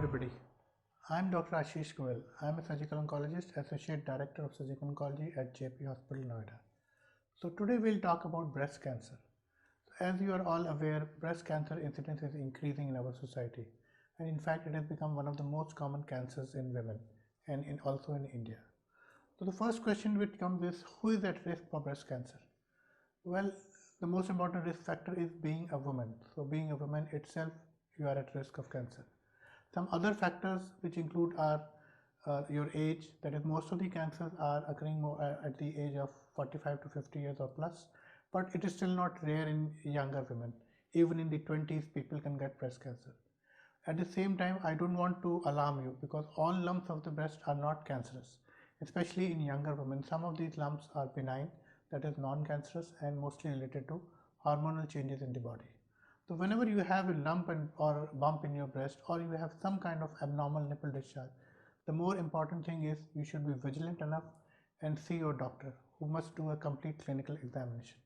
everybody. I'm Dr. Ashish Goel. I'm a surgical oncologist, Associate Director of Surgical Oncology at JP Hospital, Noida. So today we'll talk about breast cancer. As you are all aware, breast cancer incidence is increasing in our society. And in fact, it has become one of the most common cancers in women and also in India. So the first question which comes is, who is at risk for breast cancer? Well, the most important risk factor is being a woman. So being a woman itself, you are at risk of cancer. Some other factors which include are your age, that is most of the cancers are occurring more at the age of 45 to 50 years or plus, but it is still not rare in younger women. Even in the 20s, people can get breast cancer. At the same time, I don't want to alarm you because all lumps of the breast are not cancerous, especially in younger women. Some of these lumps are benign, that is non-cancerous and mostly related to hormonal changes in the body. So whenever you have a lump or bump in your breast, or you have some kind of abnormal nipple discharge, the more important thing is you should be vigilant enough and see your doctor, who must do a complete clinical examination.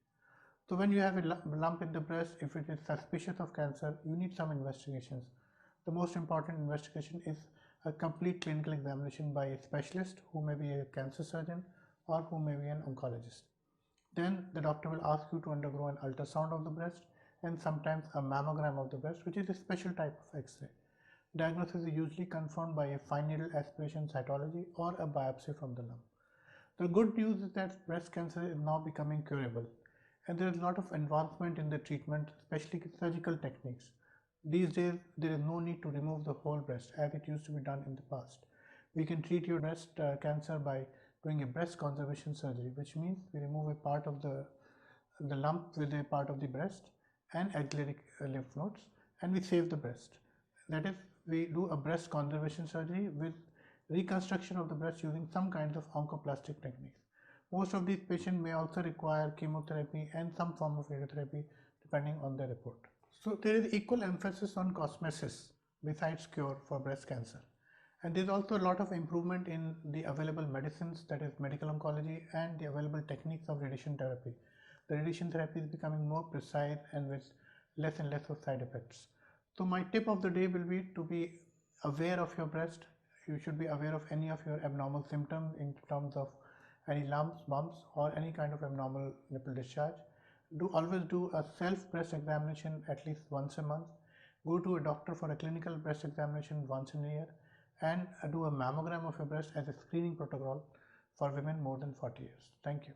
So when you have a lump in the breast, if it is suspicious of cancer, you need some investigations. The most important investigation is a complete clinical examination by a specialist who may be a cancer surgeon or who may be an oncologist. Then the doctor will ask you to undergo an ultrasound of the breast and sometimes a mammogram of the breast, which is a special type of X-ray. Diagnosis is usually confirmed by a fine needle aspiration cytology or a biopsy from the lump. The good news is that breast cancer is now becoming curable, and there is a lot of advancement in the treatment, especially surgical techniques. These days, there is no need to remove the whole breast as it used to be done in the past. We can treat your breast cancer by doing a breast conservation surgery, which means we remove a part of the lump with a part of the breast and axillary lymph nodes, and we save the breast. That is, we do a breast conservation surgery with reconstruction of the breast using some kinds of oncoplastic techniques. Most of these patients may also require chemotherapy and some form of radiotherapy depending on their report. So there is equal emphasis on cosmesis besides cure for breast cancer. And there is also a lot of improvement in the available medicines, that is medical oncology, and the available techniques of radiation therapy. The radiation therapy is becoming more precise and with less and less of side effects. So my tip of the day will be to be aware of your breast. You should be aware of any of your abnormal symptoms in terms of any lumps, bumps, or any kind of abnormal nipple discharge. Always do a self breast examination at least once a month. Go to a doctor for a clinical breast examination once in a year, and do a mammogram of your breast as a screening protocol for women more than 40 years. Thank you.